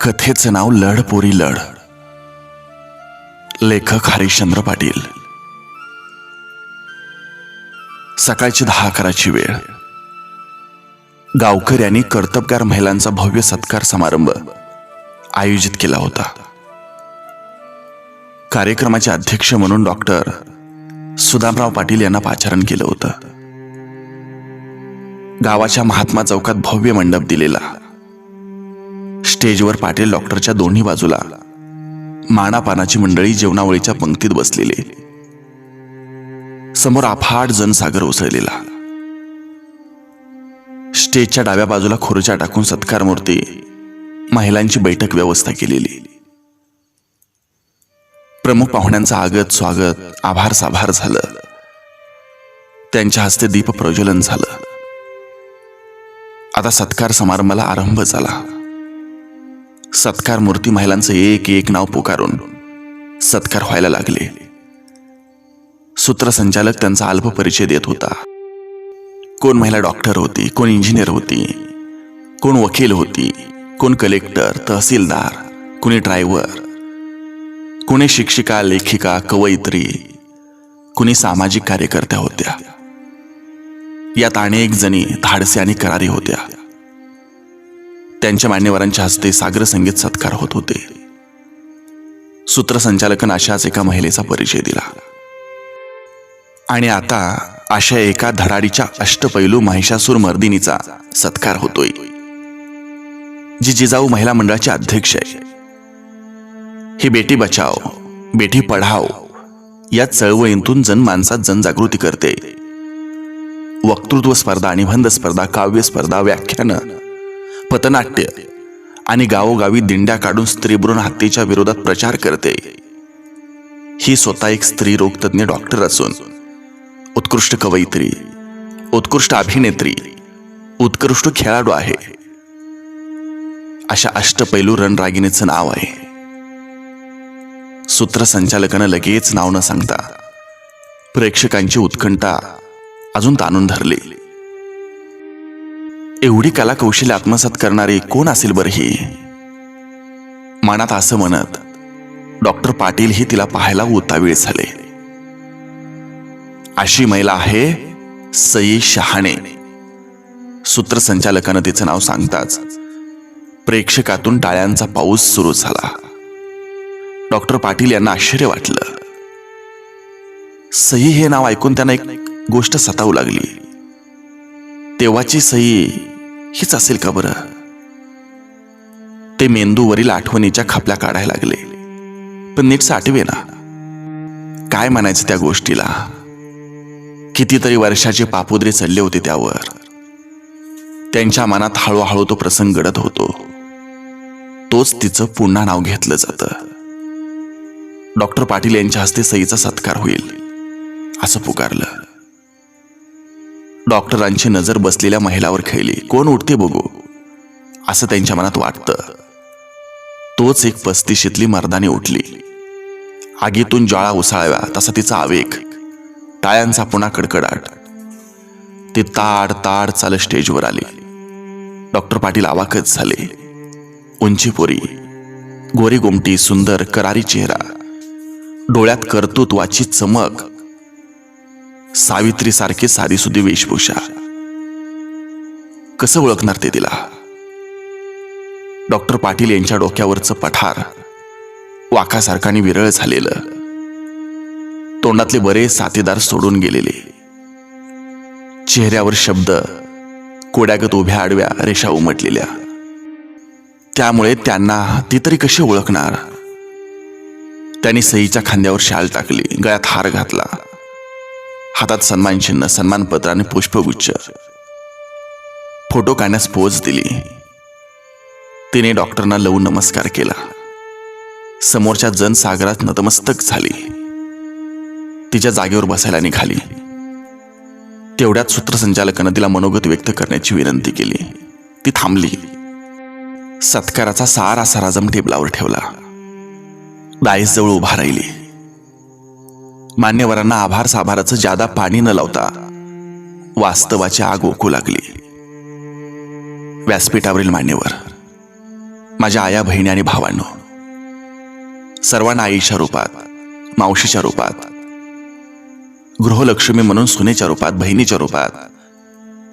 कथेचं नाव लढ पोरी लढ. लेखक हरिश्चंद्र पाटील. सकाळची 10-11ची वेळ. गावकऱ्यांनी कर्तबगार महिलांचा भव्य सत्कार समारंभ आयोजित केला होता. कार्यक्रमाचे अध्यक्ष म्हणून डॉक्टर सुदामराव पाटील यांना पाचारण केलं होतं. गावाच्या महात्मा चौकात भव्य मंडप दिलेला. स्टेजवर पाटील डॉक्टरच्या दोन्ही बाजूला मानापानाची मंडळी जेवणावळीच्या पंक्तीत बसलेली. समोर अफाट जनसागर उसळलेला. स्टेजच्या डाव्या बाजूला खुर्च्या टाकून सत्कार मूर्ती महिलांची बैठक व्यवस्था केलेली. प्रमुख पाहुण्यांचं आगत स्वागत आभार साभार झालं. त्यांच्या हस्ते दीप प्रज्वलन झालं. आता सत्कार समारंभाला आरंभ झाला. सत्कार मूर्ती महिलांचं एक एक नाव पुकारून सत्कार व्हायला लागले. सूत्रसंचालक त्यांचा अल्प परिचय देत होता. कोण महिला डॉक्टर होती, कोण इंजिनियर होती, कोण वकील होती, कोण कलेक्टर, तहसीलदार, कोणी ड्रायव्हर, कोणी शिक्षिका, लेखिका, कवयित्री, कोणी सामाजिक कार्यकर्त्या होत्या. यात अनेक जणी धाडसे आणि करारी होत्या. त्यांच्या मान्यवरांच्या हस्ते सागर संगीत सत्कार होत होते. सूत्रसंचालकांना अशाच एका महिलेचा परिचय दिला. आणि आता अशा एका धडाडीच्या अष्टपैलू महिषासूर मर्दिनीचा सत्कार होतोय, जी जिजाऊ महिला मंडळाची अध्यक्ष आहे. ही बेटी बचाओ बेटी पढाओ या चळवळीतून जनमानसात जनजागृती करते. वक्तृत्व स्पर्धा, निबंध स्पर्धा, काव्य स्पर्धा, व्याख्यानं, पथनाट्य आणि गावोगावी दिंड्या काढून स्त्री भ्रूण हत्येच्या विरोधात प्रचार करते. ही स्वतः एक स्त्री रोग तज्ञ डॉक्टर असून उत्कृष्ट कवयित्री, उत्कृष्ट अभिनेत्री, उत्कृष्ट खेळाडू आहे. अशा अष्टपैलू रणरागिणीचं नाव आहे. सूत्रसंचालकानं लगेच नाव न सांगता प्रेक्षकांची उत्कंठा अजून ताणून धरली. एवढी कला कौशल्य आत्मसात करणारी कोण असेल बरं ही? मनात असं म्हणत डॉक्टर पाटील ही तिला पाहायला उतावीळ झाले. अशी महिला आहे सई शहाणे. सूत्रसंचालकानं तिचं नाव सांगताच प्रेक्षकातून टाळ्यांचा पाऊस सुरू झाला. डॉक्टर पाटील यांना आश्चर्य वाटलं. सई हे नाव ऐकून त्यांना एक गोष्ट सतावू लागली. तेव्हाची सई हीच असेल का बरं? ते मेंदूवरील आठवणीच्या खापल्या काढायला लागले, पण नीट साठवे ना. काय म्हणायचं त्या गोष्टीला? कितीतरी वर्षाचे पापुद्रे चढले होते त्यावर. त्यांच्या मनात हळूहळू तो प्रसंग घडत होतो. तोच तिचं पुन्हा नाव घेतलं जातं. डॉक्टर पाटील यांच्या हस्ते सईचा सत्कार होईल असं पुकारलं. डॉक्टरांची नजर बसलेल्या महिलावर खेळली. कोण उठते बघू असं त्यांच्या मनात वाटतं. तोच एक 35शीतली मर्दानी उठली. आगीतून ज्वाळा उसळाव्या तसा तिचा आवेग. टाळ्यांचा पुन्हा कडकडाट. ती ताड ताड चालत स्टेजवर आली. डॉक्टर पाटील अवाकच झाले. उंची पोरी, गोरी गोमटी, सुंदर करारी चेहरा, डोळ्यात कर्तृत्वाची चमक, सावित्री सारखी साधीसुधी वेशभूषा. कसं ओळखणार ते तिला? डॉक्टर पाटील यांच्या डोक्यावरचं पठार वाकासारखाने विरळ झालेलं. तोंडातले बरेच साथीदार सोडून गेलेले. चेहऱ्यावर शब्द कोड्यागत उभ्या आडव्या रेषा उमटलेल्या. त्यामुळे त्यांना ती तरी कशी ओळखणार? त्यांनी सईच्या खांद्यावर शाल टाकली, गळ्यात हार घातला, हातात सन्मान चिन्ह, सन्मानपत्र आणि पुष्पगुच्छ. फोटो काढण्यास पोच दिली. तिने डॉक्टरना लवून नमस्कार केला. समोरच्या जनसागरात नतमस्तक झाली. तिच्या जागेवर बसायला निघाली. तेवढ्यात सूत्रसंचालकानं तिला मनोगत व्यक्त करण्याची विनंती केली. ती थांबली. सत्काराचा सारा साराजम टेबलावर ठेवला. दाईसजवळ उभा राहिली. मान्यवरांना आभार साभाराचं जादा पाणी न लावता वास्तवाची आग ओकू लागली. व्यासपीठावरील मान्यवर माझ्या आया, बहिणी आणि भावांनो, सर्वांना आईच्या रूपात, मावशीच्या रूपात, गृहलक्ष्मी म्हणून सुनेच्या रूपात, बहिणीच्या रूपात,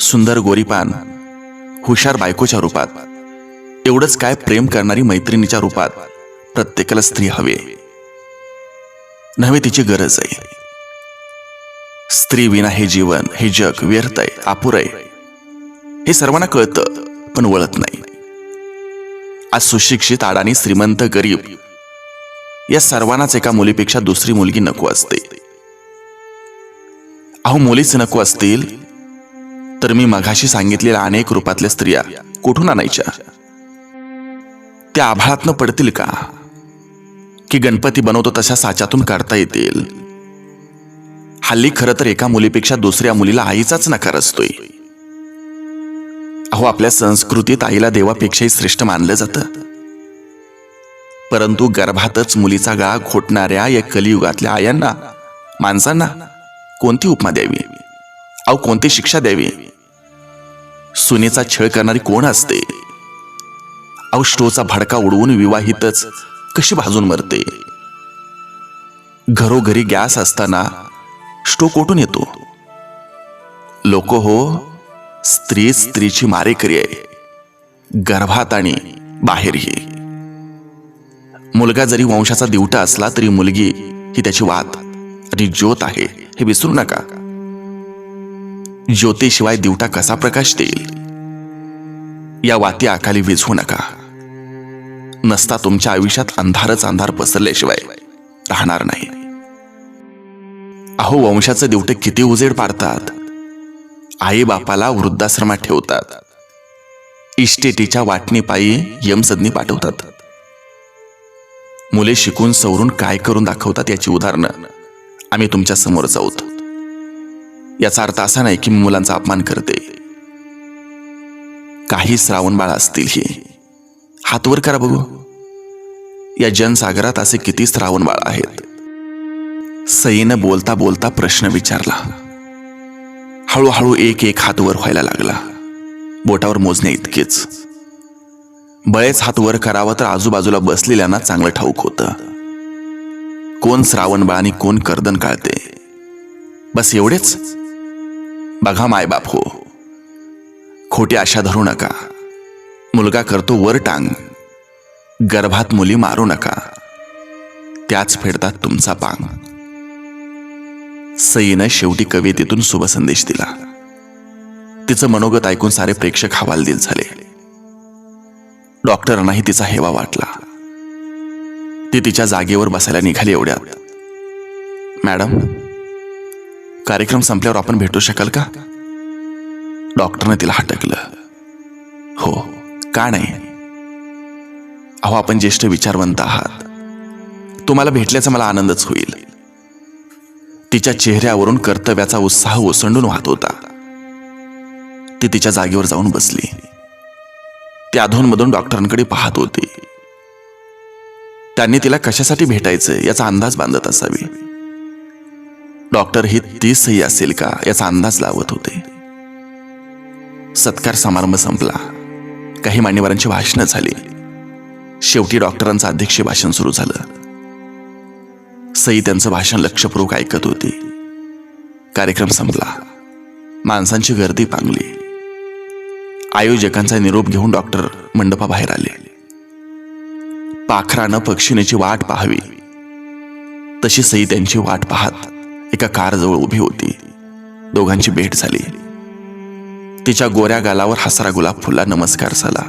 सुंदर गोरीपान हुशार बायकोच्या रूपात, एवढंच काय प्रेम करणारी मैत्रिणीच्या रूपात प्रत्येकाला स्त्री हवी नव्हे, तिची गरज आहे. स्त्री विना हे जीवन, हे जग व्यर्थ आहे, अपुरं आहे. हे सर्वांना कळतं पण वळत नाही. आज सुशिक्षित, अडाणी, श्रीमंत, गरीब या सर्वांनाच एका मुलीपेक्षा दुसरी मुलगी नको असते. अहो, मुलीच नको असतील तर मी मघाशी सांगितलेल्या अनेक रूपातल्या स्त्रिया कुठून आणायच्या? त्या आभाळातनं पडतील का, की गणपती बनवतो तशा साच्यातून काढता येतील? हल्ली खरं तर एका मुलीपेक्षा दुसऱ्या मुलीला आईचाच नकार असतोय. अहो, आपल्या संस्कृतीत आईला देवापेक्षाही श्रेष्ठ मानलं जातं. परंतु गर्भातच मुलीचा गळा घोटणाऱ्या या कलियुगातल्या आयांना, माणसांना कोणती उपमा द्यावी? अहो, कोणती शिक्षा द्यावी? सुनेचा छळ करणारी कोण असते? अहो, स्टोचा भडका उडवून विवाहितच कशी भाजून मरते? घरोघरी गॅस असताना स्टो कोठून येतो? लोक हो, स्त्रीची मारेकरी आहे, गर्भात आणि बाहेरही. मुलगा जरी वंशाचा दिवटा असला तरी मुलगी ही त्याची वात आणि ज्योत आहे हे विसरू नका. ज्योतीशिवाय दिवटा कसा प्रकाश देईल? या वाती अकाली विझवू नका. नसता तुमच्या आयुष्यात अंधारच अंधार पसरल्याशिवाय राहणार नाही. अहो, वंशाचं दिवटे किती उजेड पाडतात. आई बापाला वृद्धाश्रमात ठेवतात, इस्टेटीच्या वाटणीपायी यमसदनी पाठवतात. मुले शिकून सवरून काय करून दाखवतात याची उदाहरणं आम्ही तुमच्या समोर जाऊत. याचा अर्थ असा नाही की मी मुलांचा अपमान करते. काही श्रावण बाळ असतील ही, हात वर करा बघू. या जनसागरात असे किती श्रावण बाळ आहेत? सईनं बोलता बोलता प्रश्न विचारला. हळूहळू एक एक हात वर व्हायला लागला, बोटावर मोजण्या इतकेच. बळेच हात वर करावा तर आजूबाजूला बसलेल्यांना चांगलं ठाऊक होतं कोण श्रावण बाळ आणि कोण कर्दन काळते. बस एवढेच. बघा मायबाप हो, खोटी आशा धरू नका. मुलगा करतो वर टांग, गर्भात मुली मारू नका, त्याच फेडतात तुमचा पांग. सईनं शेवटी कवितेतून शुभसंदेश दिला. तिचं मनोगत ऐकून सारे प्रेक्षक हवालदिल झाले. डॉक्टरांनाही तिचा हेवा वाटला. ती तिच्या जागेवर बसायला निघाली. एवढ्यात, मॅडम, कार्यक्रम संपल्यावर आपण भेटू शकाल का? डॉक्टरने तिला हटकलं. हो, का नाही? अहो, आपण ज्येष्ठ विचारवंत आहात, तुम्हाला भेटल्याचा मला आनंदच होईल. तिच्या चेहऱ्यावरून कर्तव्याचा उत्साह ओसंडून वाहत होता. ती तिच्या जागेवर जाऊन बसली. ती अधूनमधून डॉक्टरांकडे पाहत होती. त्यांनी तिला कशासाठी भेटायचं याचा अंदाज बांधत असावी. डॉक्टर ही ती सई असेल का याचा अंदाज लावत होते. सत्कार समारंभ संपला. काही मान्यवरांची भाषणं झाली. शेवटी डॉक्टरांचं अध्यक्ष भाषण सुरू झालं. सई त्यांचं भाषण लक्षपूर्वक ऐकत होती. कार्यक्रम संपला. माणसांची गर्दी पांगली. आयोजकांचा निरोप घेऊन डॉक्टर मंडपाबाहेर आले. पाखरानं पक्षिणीची वाट पाहावी तशी सई त्यांची वाट पाहत एका कारजवळ उभी होती. दोघांची भेट झाली. तिच्या गोऱ्या गालावर हसरा गुलाब फुलला. नमस्कार झाला.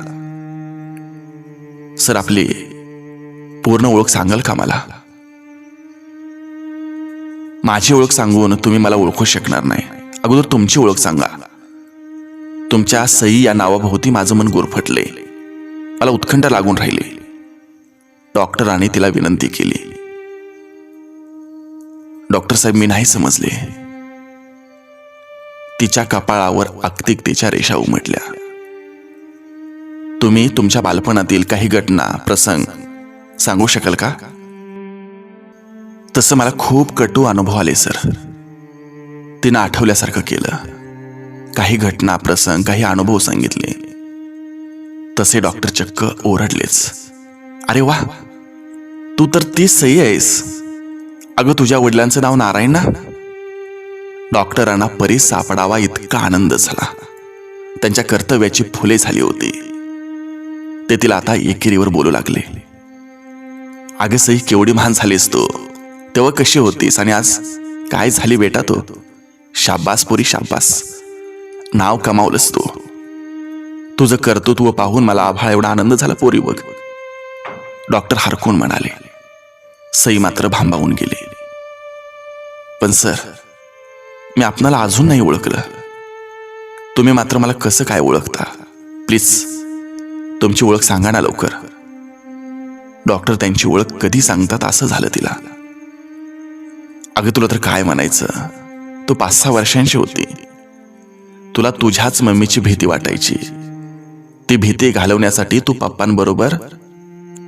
सर, आपली पूर्ण ओळख सांगाल का मला? माझी ओळख सांगून तुम्ही मला ओळखू शकणार नाही. अगोदर तुमची ओळख सांगा. तुमच्या सई या नावाभोवती माझं मन गुरफटले. मला उत्कंठ लागून राहिली. डॉक्टरांनी तिला विनंती केली. डॉक्टर साहेब, मी नाही समजले. तिच्या कपाळावर आक्तिकतेच्या रेषा उमटल्या. तुम्ही तुमच्या बालपणातील काही घटना, प्रसंग सांगू शकाल का? तसं मला खूप कटू अनुभव आले सर. तिनं आठवल्यासारखं केलं. काही घटना, प्रसंग, काही अनुभव सांगितले. तसे डॉक्टर चक्क ओरडलेच. अरे वा, तू तर तीच सही आहेस. अगं, तुझ्या वडिलांचं नाव नारायण ना? डॉक्टरांना परी सापडावा इतका आनंद झाला. त्यांच्या कर्तव्याची फुले झाली होती. ते तिला आता एकेरीवर बोलू लागले. अगं सई, केवढी महान झालीस तू. तेव्हा कशी होतीस आणि आज काय झाली बेटा तू. शाब्बास पोरी, शाब्बास. नाव कमावलंस तू. तुझं कर्तृत्व पाहून मला आभाळ एवढा आनंद झाला पोरी बघ. डॉक्टर हरकून म्हणाले. सई मात्र भांबावून गेली. पण सर, मी आपणाला अजून नाही ओळखलं. तुम्ही मात्र मला कसं काय ओळखता? प्लीज तुमची ओळख सांगा ना लवकर. डॉक्टर त्यांची ओळख कधी सांगतात असं झालं तिला. अगं, तुला तर काय म्हणायचं. तू 5-6 वर्षांची होती. तुला तुझ्याच मम्मीची भीती वाटायची. ती भीती घालवण्यासाठी तू पप्पांबरोबर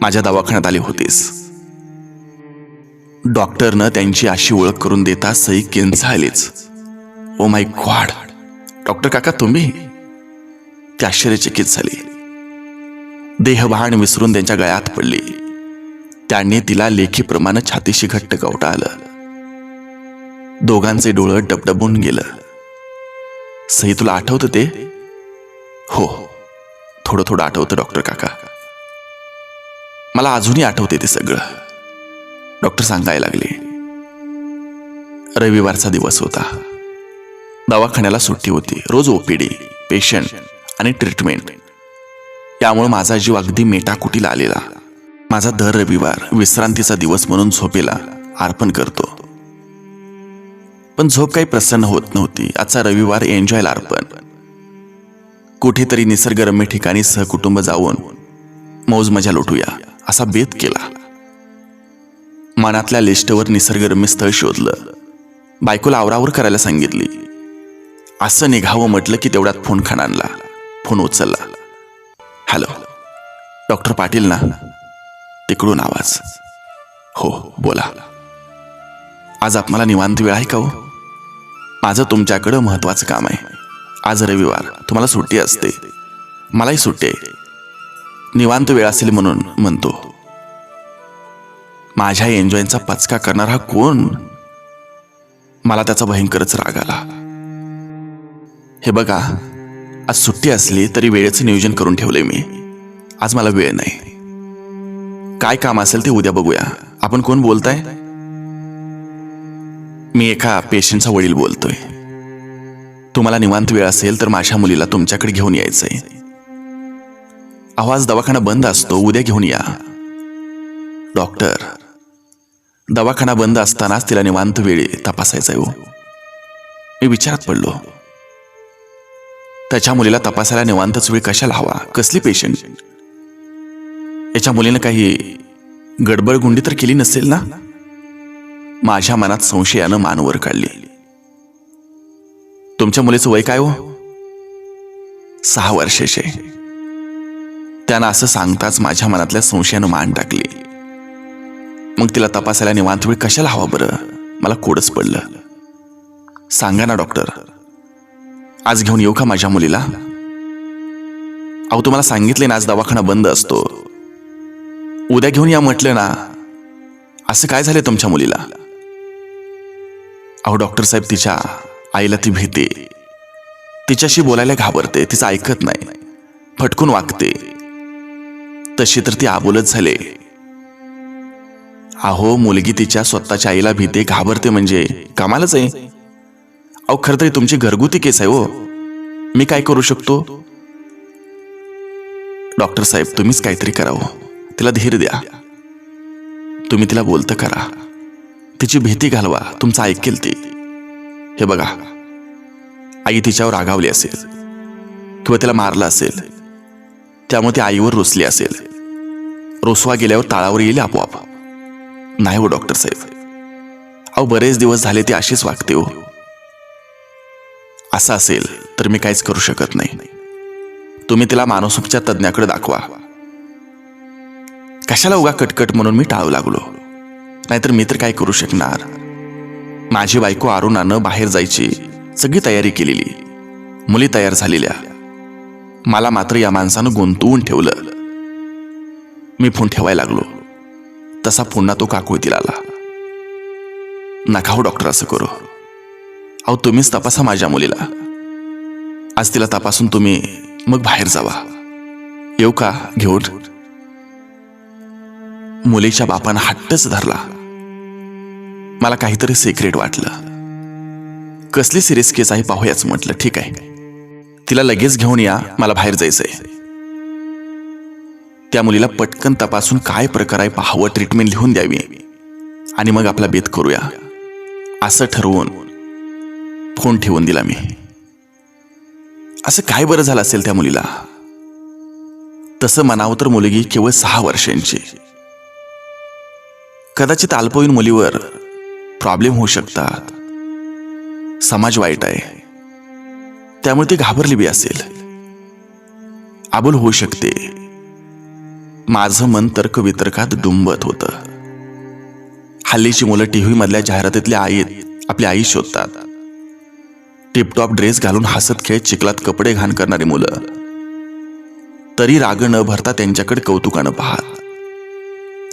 माझ्या दवाखान्यात आली होतीस. डॉक्टरनं त्यांची अशी ओळख करून देता सई किंचाळलीच. ओ माय गॉड, डॉक्टर काका तुम्ही? ती आश्चर्यचकित झाली. देहभान विसरून त्यांच्या गळ्यात पडली. त्यांनी तिला लेखीप्रमाणे छातीशी घट्ट कवटाळलं. दोघांचे डोळं डबडबून गेलं. सई, तुला आठवतं ते? हो, थोडं थोडं आठवतं डॉक्टर काका. मला अजूनही आठवते ते सगळं. डॉक्टर सांगायला लागले. रविवारचा दिवस होता. दवाखान्याला सुट्टी होती. रोज ओपीडी, पेशंट आणि ट्रीटमेंट. यामुळे माझा जीव अगदी मेटाकुटीला आलेला. माझा दर रविवार विश्रांतीचा दिवस म्हणून झोपेला अर्पण करतो. पण झोप काही प्रसन्न होत नव्हती. आजचा रविवार एन्जॉयला अर्पण. कुठेतरी निसर्गरम्य ठिकाणी सहकुटुंब जाऊन मौज मजा लुटूया असा बेत केला. मनातल्या लिस्टवर निसर्गरम्य स्थळ शोधलं. बायकोला आवरावर करायला सांगितली. असं निघावं म्हटलं की तेवढ्यात फोन खणानला. फोन उचलला. हॅलो, डॉक्टर पाटील ना? तिकडून आवाज. हो बोला. आज आपल्याला निवांत वेळ आहे का हो? माझं तुमच्याकडं महत्वाचं काम आहे. आज रविवार, तुम्हाला सुट्टी असते, मलाही सुट्टी आहे. निवांत वेळ असेल म्हणून म्हणतो. माझ्या एन्जॉयचा पचका करणारा कोण? मला त्याचा भयंकरच राग आला. हे बघा, आज सुट्टी असली तरी वेळेचं नियोजन करून ठेवले मी. आज मला वेळ नाही. काय काम असेल ते उद्या बघूया. आपण कोण बोलताय? मी एका पेशंटचा वडील बोलतोय. तुम्हाला निवांत वेळ असेल तर माझ्या मुलीला तुमच्याकडे घेऊन यायचंय. आज दवाखाना बंद असतो, उद्या घेऊन या. डॉक्टर, दवाखाना बंद असतानाच तिला निवांत वेळी तपासायचंय हो. मी विचारात पडलो. त्याच्या मुलीला तपासायला निवांतच वेळ कशाला हवा? कसली पेशंट? याच्या मुलीनं काही गडबडगुंडी तर केली नसेल ना? माझ्या मनात संशयानं मानवर काढली. तुमच्या मुलीचं वय काय हो? 6 वर्षाचे. त्यानं असं सांगताच माझ्या मनातल्या संशयानं मान टाकली. मग तिला तपासायला निवांत वेळ कशाला हवा बरं? मला कोडच पडलं. सांगा ना डॉक्टर, आज घेऊन येऊ का माझ्या मुलीला? अहो, तुम्हाला सांगितले ना आज दवाखाना बंद असतो. उद्या घेऊन या म्हटलं ना. असं काय झालं तुमच्या मुलीला? अहो डॉक्टर साहेब, तिच्या आईला ती भीते. तिच्याशी बोलायला घाबरते. तिचं ऐकत नाही, फटकून वागते. तशी तर ती आबोलच झाले. अहो, मुलगी तिच्या स्वतःच्या आईला भीते, घाबरते म्हणजे कमालच आहे. अहो, खरं तरी तुमची घरगुती केस आहे हो. मी काय करू शकतो? डॉक्टर साहेब, तुम्हीच काहीतरी करावं. तिला धीर द्या. तुम्ही तिला बोलतं करा. तिची भीती घालवा. तुमचं ऐकेल ती. हे बघा, आई तिच्यावर रागावली असेल किंवा तिला मारलं असेल, त्यामुळे ती आईवर रुसली असेल. रुसवा गेल्यावर ताळावर येईल आपोआप. नाही हो डॉक्टर साहेब, अहो बरेच दिवस झाले ती अशीच वागते हो. असं असेल तर मी काहीच करू शकत नाही. तुम्ही तिला मानसोपचार तज्ञाकडे दाखवा. कशाला उगा कटकट म्हणून मी टाळू लागलो. नाहीतर मी तर काय करू शकणार. माझी बायको अरुणानं बाहेर जायची सगळी तयारी केलेली. मुली तयार झालेल्या. मला मात्र या माणसानं गुंतवून ठेवलं. मी फोन ठेवायला लागलो तसा पुन्हा तो काकुळतीला आला. नका हो डॉक्टर असं करू. अहो तुम्हीच तपासा माझ्या मुलीला. आज तिला तपासून तुम्ही मग बाहेर जावा. येऊ का घेऊन? मुलीच्या बापानं हट्टच धरला. मला काहीतरी सिक्रेट वाटलं. कसली सिरियस केस आहे पाहूयाच म्हटलं. ठीक आहे, तिला लगेच घेऊन या, मला बाहेर जायचंय. त्या मुलीला पटकन तपासून काय प्रकार आहे पाहावं, ट्रीटमेंट लिहून द्यावी आणि मग आपला बेत करूया असं ठरवून फोन ठेवून दिला मी. असं काय बरं झालं असेल त्या मुलीला? तसं म्हणावं तर मुलगी केवळ 6 वर्षांची. कदाचित अल्पवयीन मुलीवर प्रॉब्लेम होऊ शकतात. समाज वाईट आहे त्यामुळे ती घाबरली बी असेल. आबूल होऊ शकते. माझं मन तर्कवितर्कात डुंबत होतं. हल्लीची मुलं टीव्ही मधल्या जाहिरातीतल्या आपली आई शोधतात. टिपटॉप ड्रेस घालून हसत खेळत चिखलात कपडे घाण करणारी मुलं तरी राग न भरता त्यांच्याकडे कौतुकानं पाहत.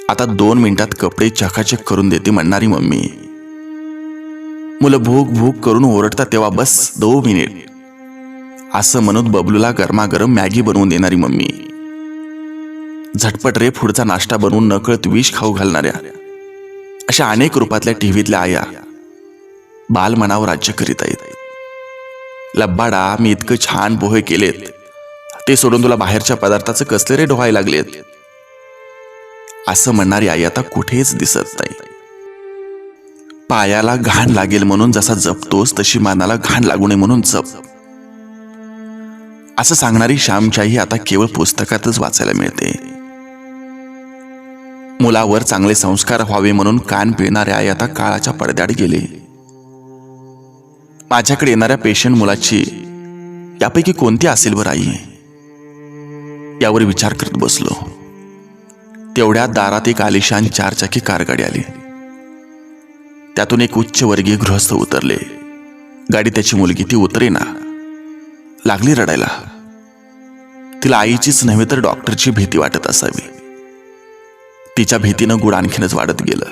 आता 2 मिनिटात कपडे चकाचक करून देते म्हणणारी मम्मी. मुलं भूक भूक करून ओरडतात तेव्हा बस 2 मिनिट असं म्हणून बबलूला गरमागरम मॅगी बनवून देणारी मम्मी. झटपट रे पुढचा नाश्ता बनवून नकळत विष खाऊ घालणाऱ्या अशा अनेक रूपातल्या टीव्हीतल्या आया बालमनावर राज्य करीत आहेत. लब्बाडा, मी इतकं छान पोहे केलेत ते सोडून तुला बाहेरच्या पदार्थाचं कसले रे ढोहायला लागलेत असं म्हणणारी आई आता कुठेच दिसत नाही. पायाला घाण लागेल म्हणून जसा जपतोस तशी मानाला घाण लागू नये म्हणून जप असं सांगणारी श्यामच्याही आता केवळ पुस्तकातच वाचायला मिळते. मुलावर चांगले संस्कार व्हावे म्हणून कान पिळणारे आई आता काळाच्या पडद्याआड गेले. माझ्याकडे येणाऱ्या पेशंट मुलाची यापैकी कोणती असेल बरं आई, यावर विचार करत बसलो. तेवढ्या दारात एक आलिशान 4-चाकी कारगाडी आली. त्यातून एक उच्चवर्गीय गृहस्थ उतरले. गाडी त्याची मुलगी ती उतरेना, लागली रडायला. तिला आईचीच नव्हे तर डॉक्टरची भीती वाटत असावी. तिच्या भीतीनं गुड आणखीनच वाढत गेलं.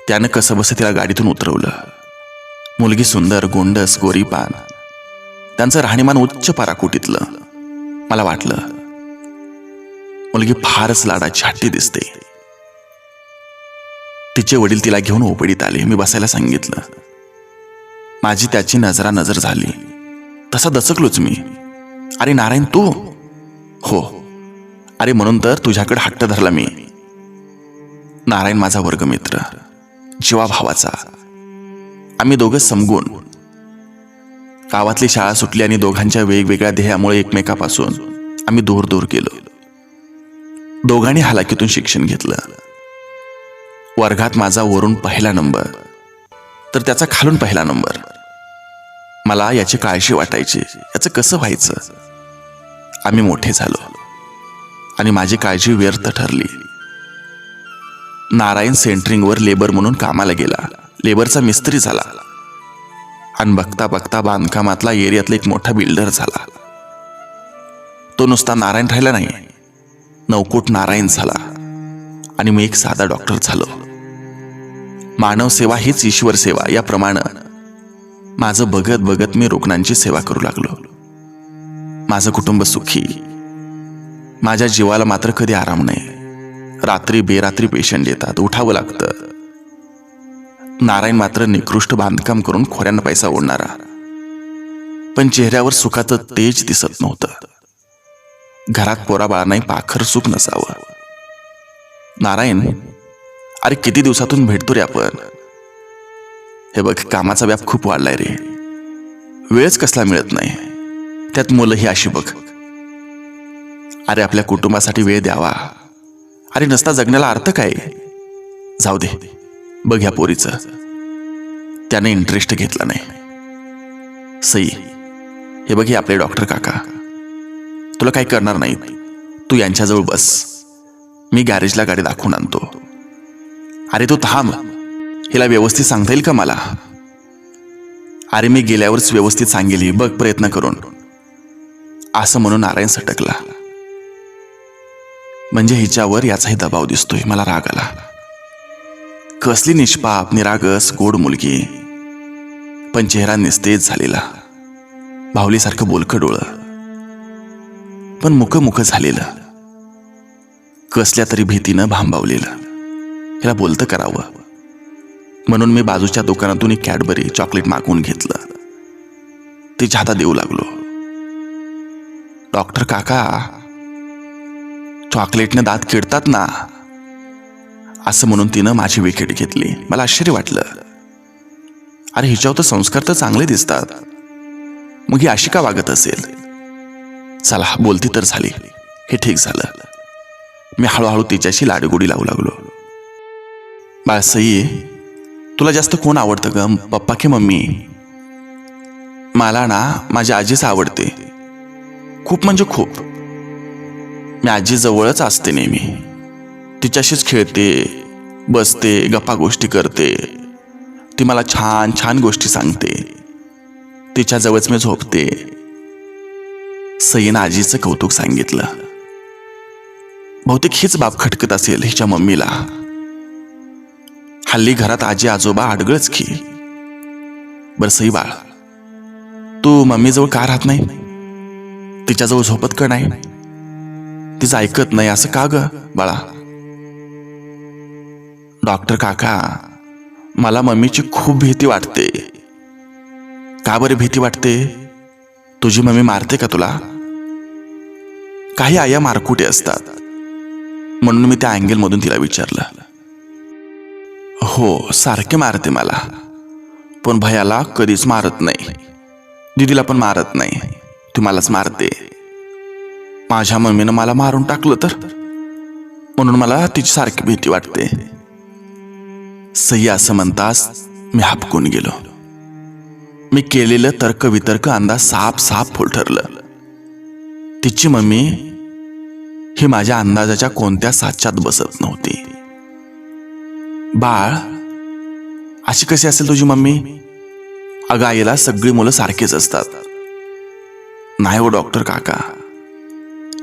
त्यानं कसं बस तिला गाडीतून उतरवलं. मुलगी सुंदर, गोंडस, गोरीपान, त्यांचं राहणीमान उच्च पराकोटीतलं. मला वाटलं मुलगी फारच लाडाची हट्टी दिसते. तिचे वडील तिला घेऊन ओपडीत आले. मी बसायला सांगितलं. माझी त्याची नजरानजर झाली. तसा दचकलोच मी. अरे नारायण तू? हो. अरे म्हणून तर तुझ्याकडे हट्ट धरला मी. नारायण माझा वर्गमित्र, जीवा भावाचा. आम्ही दोघं समगून. गावातली शाळा सुटली आणि दोघांच्या वेगवेगळ्या ध्येयामुळे एकमेकापासून आम्ही दूर दूर गेलो. दोघांनी हालाकीतून शिक्षण घेतलं. वर्गात माझा वरून पहिला नंबर तर त्याचा खालून पहिला नंबर. मला याची काळजी वाटायची, याचं कसं व्हायचं. आम्ही मोठे झालो आणि माझी काळजी व्यर्थ ठरली. नारायण सेंटरिंगवर लेबर म्हणून कामाला गेला. लेबरचा मिस्त्री झाला आणि बघता बघता बांधकामातला एरियातला एक मोठा बिल्डर झाला. तो नुसता नारायण राहिला नाही, 9 कोट नारायण झाला. आणि मी एक साधा डॉक्टर झालो. मानव सेवा हीच ईश्वर सेवा याप्रमाणे माझं बघत बघत मी रुग्णांची सेवा करू लागलो. माझं कुटुंब सुखी. माझ्या जीवाला मात्र कधी आराम नाही. रात्री बेरात्री पेशंट येतात, उठावं लागतं. नारायण मात्र निकृष्ट बांधकाम करून खोऱ्यानं पैसा ओढणारा, पण चेहऱ्यावर सुखाचं तेज दिसत नव्हतं. घरात पोराबाळांनाही पाखर सुख नसावं. नारायण, अरे किती दिवसातून भेटतो रे आपण. हे बघ, कामाचा व्याप खूप वाढलाय रे. वेळच कसला मिळत नाही. त्यात मुलं ही अशी बघ. अरे आपल्या कुटुंबासाठी वेळ द्यावा. अरे नसता जगण्याला अर्थ काय. जाऊ दे, बघ ह्या पोरीचं. त्याने इंटरेस्ट घेतला नाही. सई, हे बघ, हे आपले डॉक्टर काका. तुला काही करणार नाहीत. तू यांच्याजवळ बस. मी गॅरेजला गाडी दाखवून आणतो. अरे तू थांब, हिला व्यवस्थित सांगता येईल का मला. अरे मी गेल्यावरच व्यवस्थित सांगेल. बघ प्रयत्न करून. असं म्हणून नारायण सटकला. म्हणजे हिच्यावर याचाही दबाव दिसतोय. मला राग आला. कसली निष्पाप निरागस गोड मुलगी, पण चेहरा निस्तेज झालेला, बाहुलीसारखं बोलकं डोळं, पण मुक झालेलं, कसल्या तरी भीतीनं भांबावलेलं. हिला बोलतं करावं म्हणून मी बाजूच्या दुकानातून एक कॅडबरी चॉकलेट मागवून घेतलं. तिच्या हातात देऊ लागलो. डॉक्टर काका, चॉकलेटने दात किडतात ना, असं म्हणून तिनं माझी विकेट घेतली. मला आश्चर्य वाटलं. अरे हिच्यावर तर संस्कार तर चांगले दिसतात, मग ही अशी का वागत असेल? चला बोलती तर झाली, हे ठीक झालं. मी हळूहळू तिच्याशी लाडगोडी लावू लागलो. बाळसई, तुला जास्त कोण आवडतं ग, पप्पा की मम्मी? मला ना माझी आजीच आवडते, खूप म्हणजे खूप. मी आजी जवळच असते नेहमी. तिच्याशीच खेळते, बसते, गप्पा गोष्टी करते. ती मला छान छान गोष्टी सांगते. तिच्या जवळच मी झोपते. सईनं आजीचं कौतुक सांगितलं. बहुतेक हीच बाब खटकत असेल हिच्या मम्मीला. हल्ली घरात आजी आजोबा आडगळच की. बरं सई बाळ, तू मम्मीजवळ का राहत नाही? तिच्याजवळ झोपत का नाही? तिचं ऐकत नाही असं का ग बाळा? डॉक्टर काका, मला मम्मीची खूप भीती वाटते. का बरे भीती वाटते? तुझी मम्मी मारते का तुला? काही आया मारकुटे असतात, म्हणून मी त्या अँगलमधून तिला विचारलं. हो, सारखे मारते मला, पण भयाला कधीच मारत नाही. दीदीला पण मारत नाही, ती मलाच मारते. माझ्या मम्मीनं मला मारून टाकलं तर, म्हणून मला तिची सारखी भीती वाटते. सई असं म्हणताच मी हापकून गेलो. मी केलेलं तर्क वितर्क अंदाज साफ ठरलं. तिची मम्मी ही माझ्या अंदाजाच्या कोणत्या साच्यात बसत नव्हती. बाळ, अशी कशी असेल तुझी मम्मी? अगं आईला सगळी मुलं सारखीच असतात. नाही हो डॉक्टर काका.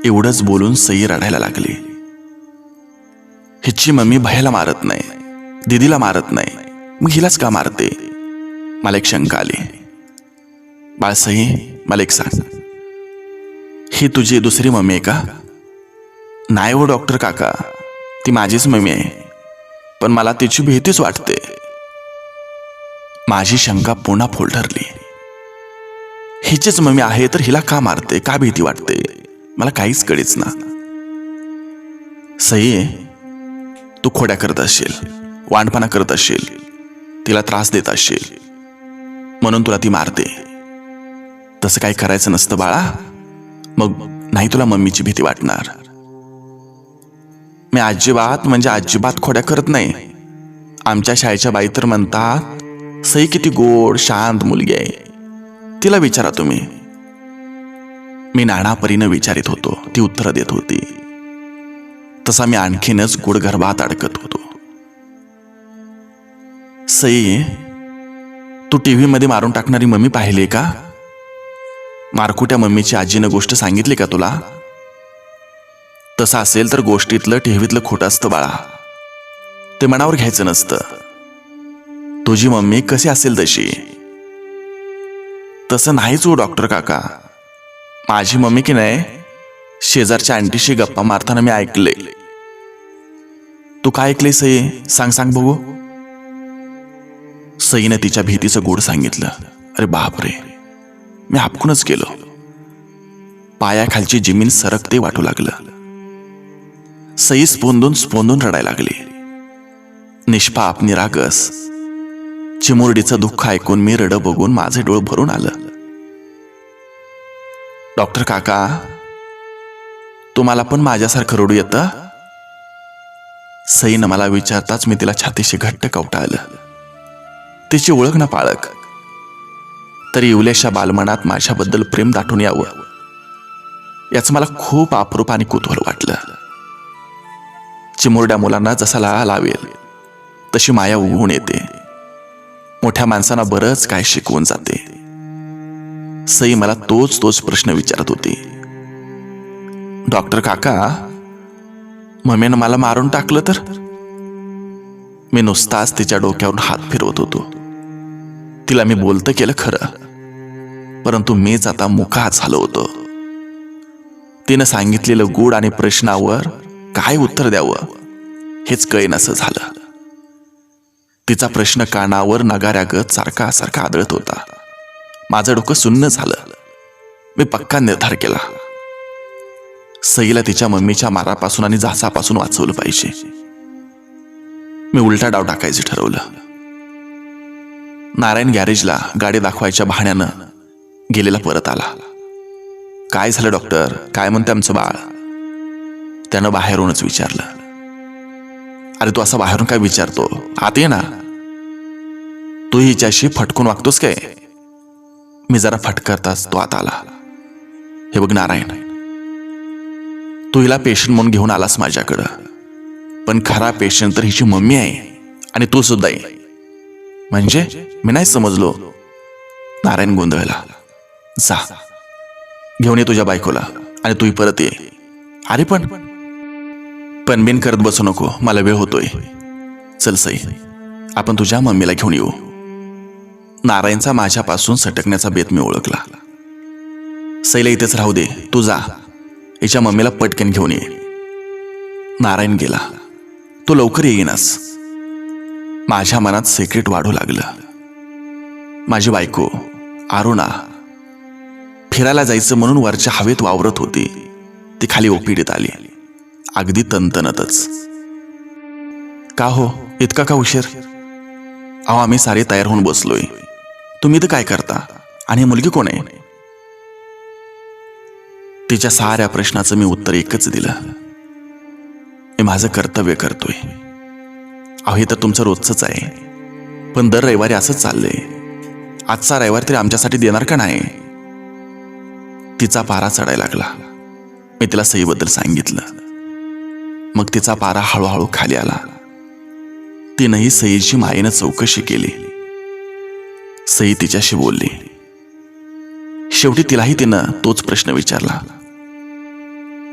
एवढंच बोलून सई रडायला लागली. हिची मम्मी भयाला मारत नाही, दीदीला मारत नाही, मग हिलाच का मारते? मला एक शंका आली. बाळसई, मला एक सांग, ही तुझी दुसरी मम्मी आहे का? नाही हो डॉक्टर काका, ती माझीच मम्मी आहे, पण मला तिची भीतीच वाटते. माझी शंका पुन्हा फोल ठरली. हिचीच मम्मी आहे तर हिला का मारते, का भीती वाटते? मला काहीच कळेच ना. सई, तू खोड्या करत असशील, वांडपणा करत असशील, तिला त्रास देत असशील, म्हणून तुला ती मारते. तसं काही करायचं नसतं बाळा, मग नाही तुला मम्मीची भीती वाटणार. मी अजिबात खोड्या करत नाही. आमच्या शाळेच्या बाई तर म्हणतात सई किती गोड शांत मुलगी आहे, तिला विचारा तुम्ही. मी नानापरीनं विचारित होतो, ती उत्तरं देत होती. तसा मी आणखीनच गुडगर्भात अडकत होतो. सई, तू टीव्ही मध्ये मारून टाकणारी मम्मी पाहिली का? मारकुट्या मम्मीची आजीनं गोष्ट सांगितली का तुला? तसं असेल तर गोष्टीतलं टीव्हीतलं खोटं असतं बाळा, ते मनावर घ्यायचं नसतं. तुझी मम्मी कशी असेल तशी. तसं नाहीच हो डॉक्टर काका. माझी मम्मी की नाही, शेजारच्या आंटीशी गप्पा मारताना मी ऐकले. तू काय ऐकले सई? सांग बघू. सईने तिच्या भीतीचं गोड सांगितलं. अरे बापरे, मी हापकूनच गेलो. पायाखालची जमीन सरकते वाटू लागलं. सई स्पोंदून रडायला लागली. निष्पाप निरागस चिमुरडीचं दुःख ऐकून मी रड बघून माझे डोळे भरून आलं. डॉक्टर काका, तुम्हाला पण माझ्यासारखं रडू येतं? सईनं मला विचारताच मी तिला छातीशी घट्ट कवटाळलं. तिची ओळख ना पाळक, तरी इवल्याशा बालमनात माझ्याबद्दल प्रेम दाटून यावं याचं मला खूप अप्रूप आणि कुतूहल वाटलं. चिमुरड्या मुलांना जसा लळा लावेल तशी माया उगवून येते. मोठ्या माणसांना बरंच काय शिकवून जाते. सई मला तोच प्रश्न विचारत होती. डॉक्टर काका, मम्मीनं मला मारून टाकलं तर? मी नुसताच तिच्या डोक्यावरून हात फिरवत होतो. तिला मी बोलतं केलं खरं, परंतु मीच आता मुका झालो होतो. तिनं सांगितलेलं गूढ आणि प्रश्नावर काय उत्तर द्यावं हेच कळेनासं झालं. तिचा प्रश्न कानावर नगाऱ्यागत सारखा सारखा आदळत होता. माझं डोकं सुन्न झालं. मी पक्का निर्धार केला, सईला तिच्या मम्मीच्या मारापासून आणि जाचापासून वाचवलं पाहिजे. मी उलटा डाव टाकायचं ठरवलं. नारायण गॅरेजला गाडी दाखवायच्या बहाण्यानं गेलेला परत आला. काय झालं डॉक्टर, काय म्हणते आमचं बाळ? त्यानं बाहेरूनच विचारलं. अरे तू असं बाहेरून काय विचारतो, आत ये ना. तू हिच्याशी फटकून वागतोस काय? मी जरा फटकारताच तो आत आला. हे बघ नारायण, तू हिला पेशंट म्हणून घेऊन आलास माझ्याकडं, पण खरा पेशंट तर हिची मम्मी आहे आणि तू सुद्धा आहे. म्हणजे मी नाही समजलो. नारायण गोंधळला. जा घेऊन ये तुझ्या बायकोला आणि तूही परत ये. अरे पण बिन करत बसू नको, मला वेळ होतोय. चल सई, आपण तुझ्या मम्मीला घेऊन येऊ. नारायणचा माझ्यापासून सटकण्याचा बेत मी ओळखला. सईला इथेच राहू दे, तू जा, हिच्या मम्मीला पटकन घेऊन ये. नारायण गेला. तो लवकर येईनास. माझ्या मनात सिक्रेट वाढू लागलं. माझी बायको अरुणा फिरायला जायचं म्हणून वरच्या हवेत वावरत होती. ती खाली ओपीडीत आली, अगदी तनतनतच. का हो, इतका का उशीर? अहो आम्ही सारे तयार होऊन बसलोय. तुम्ही तर काय करता? आणि मुलगी कोण आहे? तिच्या साऱ्या प्रश्नाचं मी उत्तर एकच दिलं. मी माझं कर्तव्य करतोय. अहो हे तर तुमचं रोजचंच आहे, पण दर रविवारी असंच चाललंय. आजचा रविवार तरी आमच्यासाठी देणार का नाही? तिचा पारा चढायला लागला. मी तिला सईबद्दल सांगितलं. मग तिचा पारा हळूहळू खाली आला. तिनंही सईची मायेनं चौकशी केली. सई तिच्याशी बोलली. शेवटी तिलाही तिनं तोच प्रश्न विचारला.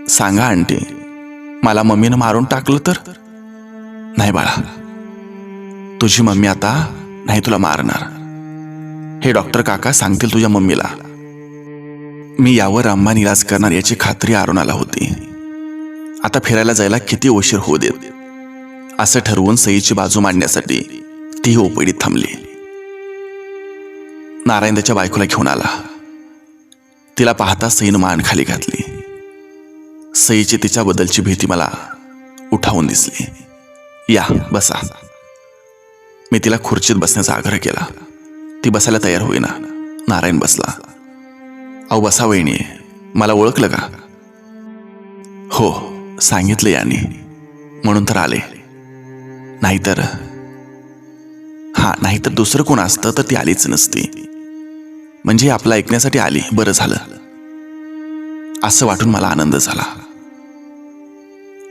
सांगा आंटी, मला मम्मीनं मारून टाकलं तर? नाही बाळा, तुझी मम्मी आता नाही तुला मारणार. हे डॉक्टर काका सांगतील तुझ्या मम्मीला. मी यावर अंबानी इलाज करणार याची खात्री अरुणाला होती. आता फिरायला जायला किती उशीर होऊ देत, असं ठरवून सईची बाजू मांडण्यासाठी ती ओपीडीत थांबली. नारायण त्याच्या बायकोला घेऊन आला. तिला पाहता सईनं मान खाली घातली. सईची तिच्याबद्दलची भीती मला उठावून दिसली. या बसा. मी तिला खुर्चीत बसण्याचा आग्रह केला. ती बसायला तयार होईना. नारायण बसला. अहो बसा वहिनी, मला ओळखलं का? हो, सांगितलं याने म्हणून तर आले. नाहीतर दुसरं कोण असतं तर ती आलीच नसती. म्हणजे आपलं ऐकण्यासाठी आली, बरं झालं असं वाटून मला आनंद झाला.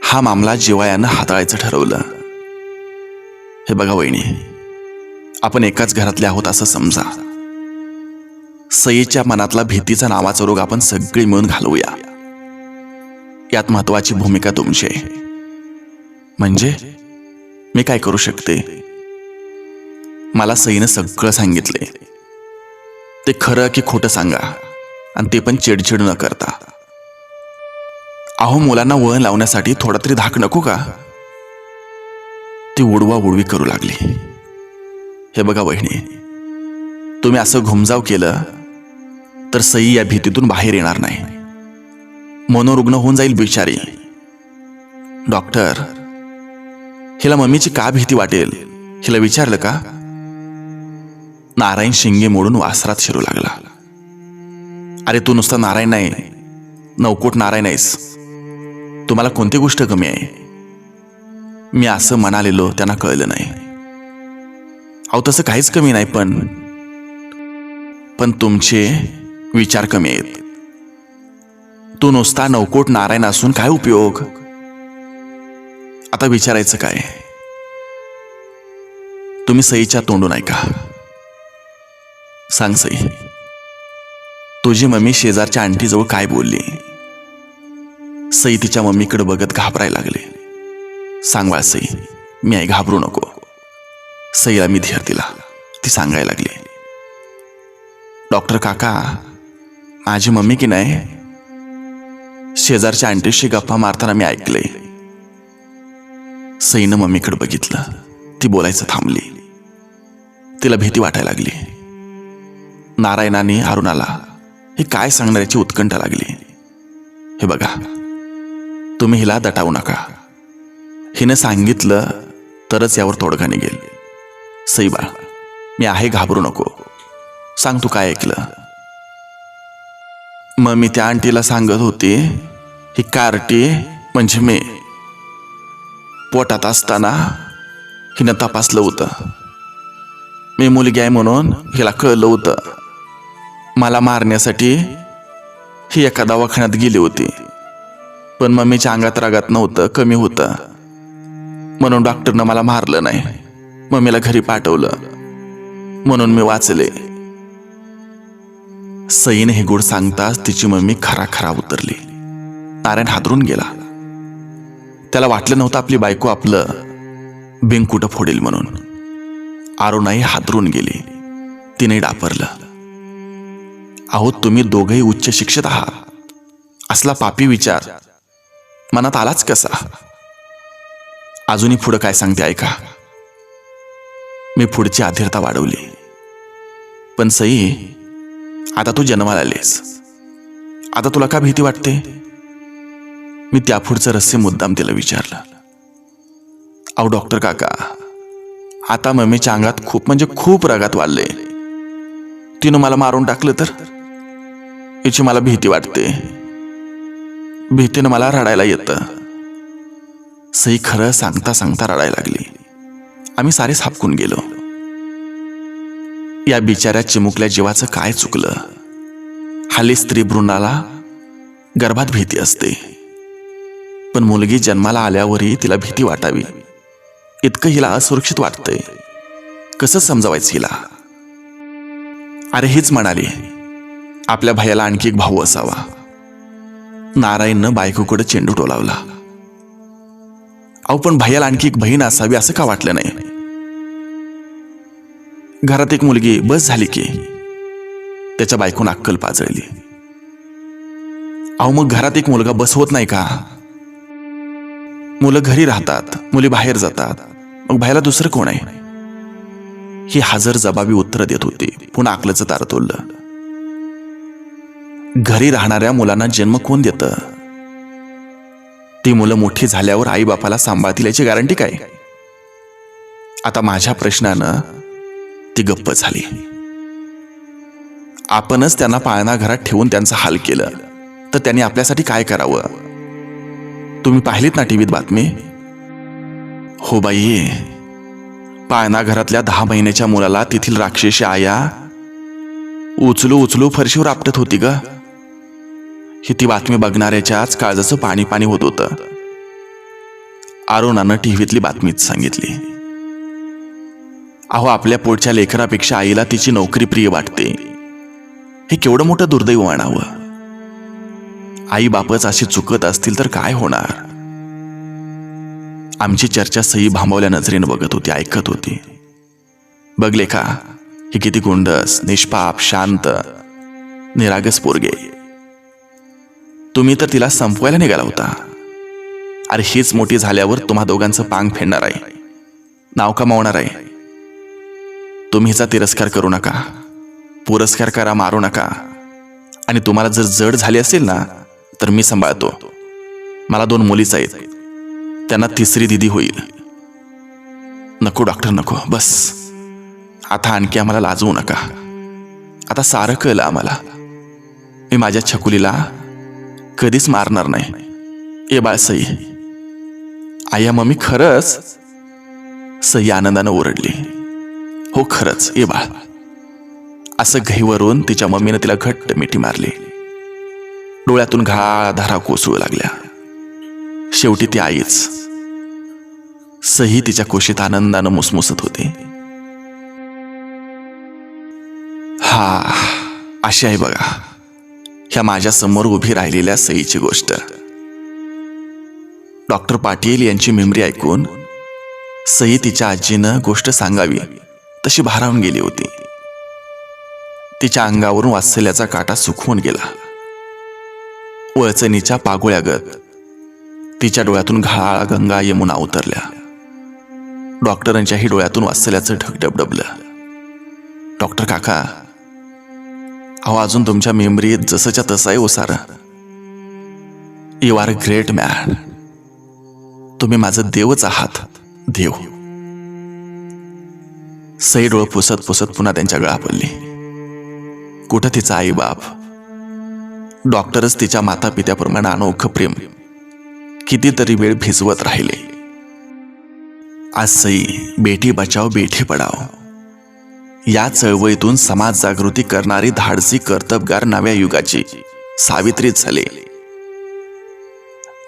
हा मामला जिवायानं हाताळायचं ठरवलं. हे बघा वहिनी, आपण एकाच घरातले आहोत असं समजा. सईच्या मनातला भीतीचा नावाचा रोग आपण सगळी मिळून घालवूया. यात महत्वाची भूमिका तुमची आहे. म्हणजे मी काय करू शकते? मला सईनं सगळं सांगितलंय. ते खरं की खोटं सांगा, आणि ते पण चिडचिड न करता. अहो मुलांना वळण लावण्यासाठी थोडा तरी धाक नको का? ती उडवा उडवी करू लागली. हे बघा वहिनी, तुम्ही असं घुमजाव केलं तर सई या भीतीतून बाहेर येणार नाही. मनोरुग्ण होऊन जाईल बिचारी. डॉक्टर, हिला मम्मीची का भीती वाटेल हिला विचारलं का? नारायण शिंगे मोडून वासरात शिरू लागला. अरे तू नुसता नारायण नाही, नवकोट नारायण आहेस. तुम्हाला कोणती गोष्ट कमी आहे? मी असं म्हणालेलो त्यांना कळलं नाही. अहो तसं काहीच कमी नाही, पण तुमचे विचार कमी आहेत. तू नुसता नवकोट नारायण असून काय उपयोग? आता विचारायचं काय? तुम्ही सईच्या तोंडून ऐका. सांग सई, तुझी मम्मी शेजारच्या आंटीजवळ काय बोलली? सई तिच्या मम्मीकडे बघत घाबरायला लागले. सांग बाळ सई, मी आई, घाबरू नको. सईला मी धीर दिला. ती सांगायला लागली, डॉक्टर काका, माझी मम्मी की नाही शेजारच्या आंटीशी गप्पा मारताना मी ऐकले. सईनं मम्मीकडे बघितलं. ती बोलायचं थांबली. तिला भीती वाटायला लागली. नारायणाने अरुणाला हे काय सांगण्याची उत्कंठा लागली. हे बघा, तुम्ही हिला दटावू नका. हिने सांगितलं तरच यावर तोडगा निघेल. सई बाळ, मी आहे, घाबरू नको. सांग तू काय ऐकलं. मग मी त्या आंटीला सांगत होती, ही कार्टी म्हणजे मी. पोटात असताना हिनं तपासलं होतं. मी मुलगी आहे म्हणून हिला कळलं होतं. मला मारण्यासाठी ही एका दवाखान्यात गेली होती, पण मम्मीच्या अंगात रागात नव्हतं, कमी होतं. म्हणून डॉक्टरनं मला मारलं नाही, मम्मीला घरी पाठवलं, म्हणून मी वाचले. सईने हे गोड सांगताच तिची मम्मी खरा उतरली. नारायण हादरून गेला. त्याला वाटलं नव्हतं आपली बायको आपलं बिंग कुठं फोडेल म्हणून. अरुणाई हादरून गेली. तिने डापरलं, अहो तुम्ही दोघंही उच्च शिक्षित आहात, असला पापी विचार मनात आलाच कसा. अजूनही पुढं काय सांगते ऐका. मी पुढची आधीरता वाढवली. पण सई, आता तू जन्माला आलीस, आता तुला का भीती वाटते. मी त्यापुढचं रहस्य मुद्दाम तिला विचारलं. अहो डॉक्टर काका, आता मम्मीच्या अंगात खूप म्हणजे खूप रागात वाढले. तिनं मला मारून टाकलं तर याची मला भीती वाटते. भीतीनं मला रडायला येतं. सई खरं सांगता सांगता रडायला लागली. आम्ही सारे सापकून गेलो. या बिचाऱ्या चिमुकल्या जीवाचं काय चुकलं. हल्ली स्त्री भ्रूणाला गर्भात भीती असते, पण मुलगी जन्माला आल्यावरही तिला भीती वाटावी इतकं हिला असुरक्षित वाटतंय. कसं समजावायचं हिला. अरे हीच म्हणाली आपल्या भैयाला आणखी एक भाऊ असावा. नारायणनं बायकोकडे चेंडू टोलावला. अहो पण भैयाला आणखी एक बहीण असावी असं का वाटलं नाही. घरात एक मुलगी बस झाली की. त्याच्या बायकोनं अक्कल पाजळली. अहो मग घरात एक मुलगा बस होत नाही का. मुलं घरी राहतात, मुली बाहेर जातात, मग भैयाला दुसरं कोण आहे. ही हजर जबाबी उत्तर देत होती. पुन्हा अक्कलचं तार तोडलं. घरी राहणाऱ्या मुलांना जन्म कोण देतं. ती मुलं मोठी झाल्यावर आई बापाला सांभाळतील याची गॅरंटी काय. आता माझ्या प्रश्नानं ती गप्प झाली. आपणच त्यांना पाळणा घरात ठेवून त्यांचा हाल केलं तर त्यांनी आपल्यासाठी काय करावं. तुम्ही पाहिलीत ना टीव्हीत बातमी. हो बाई, पाळणा घरातल्या 10 महिन्याच्या मुलाला तेथील राक्षसी आया उचलू फरशीवर आपटत होती ग. ही ती बातमी बघणाऱ्याच्याच काळजाचं पाणी होत होतं. अरुणानं टीव्हीतली बातमीच सांगितली. अहो आपल्या पोटच्या लेकरापेक्षा आईला तिची नोकरी प्रिय वाटते. हे केवढं मोठं दुर्दैव म्हणावं. आई बापच अशी चुकत असतील तर काय होणार. आमची चर्चा सई भांबवल्या नजरेनं बघत होती, ऐकत होती. बघले का, ही किती गोंडस, निष्पाप, शांत, निरागस पोरगे. तुम्ही तर तिला संपवायला निघाला होता. अरे हीच मोठी झाल्यावर तुम्हा दोघांचं पांग फेडणार आहे, नाव कमावणार आहे. तुम्ही हिचा तिरस्कार करू नका, पुरस्कार करा, मारू नका. आणि तुम्हाला जर जड झाली असेल ना तर मी सांभाळतो. मला 2 मुलीच आहेत, त्यांना 3री दिदी होईल. नको डॉक्टर नको, बस आता आणखी आम्हाला लाजवू नका. आता सारं कळलं आम्हाला. मी माझ्या छकुलीला कधीच मारणार नाही. ए बाळ सई. आया मम्मी खरंच. सई आनंदानं ओरडली. हो खरंच ए बाळ. असं घाईवरून तिच्या मम्मीनं तिला घट्ट मिठी मारली. डोळ्यातून घाळ धारा कोसळू लागल्या. शेवटी ती आईच. सई तिच्या कुशीत आनंदानं मुसमुसत होते. हा अशी आहे बघा ह्या माझ्या समोर उभी राहिलेल्या सईची गोष्ट. डॉक्टर पाटील यांची मेमरी ऐकून सई तिच्या आजीनं गोष्ट सांगावी तशी भारावून गेली होती. तिच्या अंगावरून वात्सल्याचा काटा सुखवून गेला. वळचणीच्या पागोळ्यागत तिच्या डोळ्यातून घाळ गंगा यमुना उतरल्या. डॉक्टरांच्याही डोळ्यातून वात्सल्याचं ढग डबडबलं. डॉक्टर काका, अहो अजून तुमच्या मेमरीत जसंच्या तसं आहे ओसार. You are a great man. तुम्ही माझं देवच आहात, देव. सई डोळं पुसत पुसत पुन्हा त्यांच्या गळा पडली. कुठं तिचा आई बाप, डॉक्टरच तिच्या माता पित्याप्रमाणे अनोखं प्रेम कितीतरी वेळ भिजवत राहिले. आज सई बेटी बचाओ बेटी पढाओ या चळवळीतून समाज जागृती करणारी धाडसी कर्तबगार नव्या युगाची सावित्रीच झाले.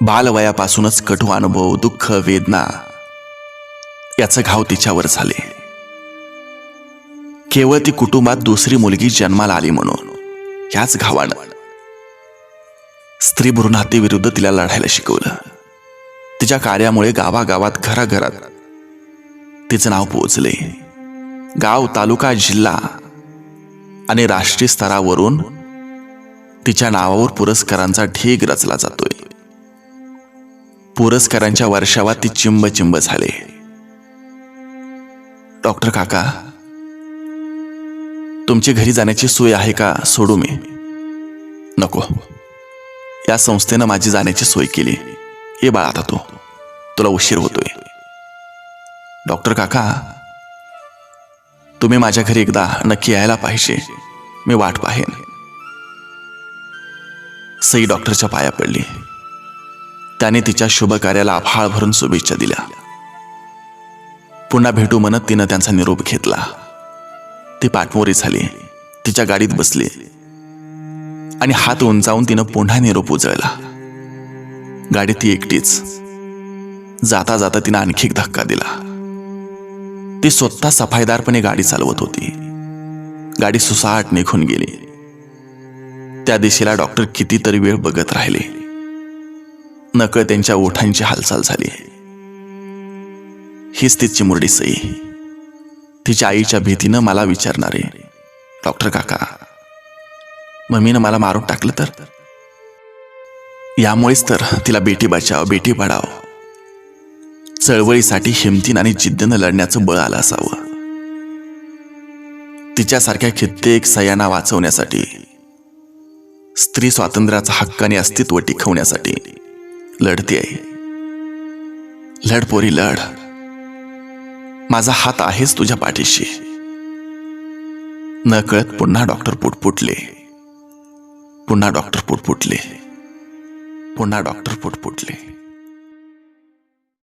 बालवयापासूनच कटू अनुभव, दुःख, वेदना याचं घाव तिच्यावर झाले. केवळ ती कुटुंबात दुसरी मुलगी जन्माला आली म्हणून याच घावानं स्त्री भ्रूण हत्येविरुद्ध तिला लढायला शिकवलं. तिच्या कार्यामुळे गावागावात घराघरात तिचं नाव पोहोचले. गाव, तालुका, जिल्हा आणि राष्ट्रीय स्तरावरून तिच्या नावावर पुरस्कारांचा ढीग रचला जातोय. पुरस्कारांच्या वर्षावात ती चिंब चिंब झाले. डॉक्टर काका, तुमची घरी जाण्याची सोय आहे का? सोडू मी? नको, या संस्थेनं माझी जाण्याची सोय केली. ये बाळा आता तू, तुला उशीर होतोय. डॉक्टर काका, तुम्ही माझ्या घरी एकदा नक्की यायला पाहिजे. मी वाट पाहेन. सई डॉक्टरच्या पाया पडली. त्याने तिच्या शुभ कार्याला आभाळ भरून शुभेच्छा दिल्या. पुन्हा भेटू म्हणत तिनं त्यांचा निरोप घेतला. ती पाठमोरी झाली, तिच्या गाडीत बसली आणि हात उंचावून तिनं पुन्हा निरोप उजळला. गाडीत ती एकटीच. जाता जाता तिनं आणखी एक धक्का दिला. ती स्वतः सफाईदारपणे गाडी चालवत होती. गाडी सुसाट निघून गेली. त्या दिशेला डॉक्टर कितीतरी वेळ बघत राहिले. नकळत त्यांच्या ओठांची हालचाल झाली. हीच ती चिमुरडी सई, तिच्या आईच्या भीतीनं मला विचारणारे, डॉक्टर काका, मम्मीनं मला मारून टाकलं तर? यामुळेच तर तिला बेटी बचाओ बेटी पढाओ चळवळीसाठी हिमतीन आणि जिद्दीनं लढण्याचं बळ आलं असावं. तिच्यासारख्या कित्येक सयांना वाचवण्यासाठी, स्त्री स्वातंत्र्याचा हक्क आणि अस्तित्व टिकवण्यासाठी लढते आहे. लढ पोरी लढ. माझा हात आहेच तुझ्या पाठीशी. नकळत पुन्हा डॉक्टर पुटपुटले. पुन्हा डॉक्टर पुटपुटले. पुन्हा डॉक्टर पुटपुटले.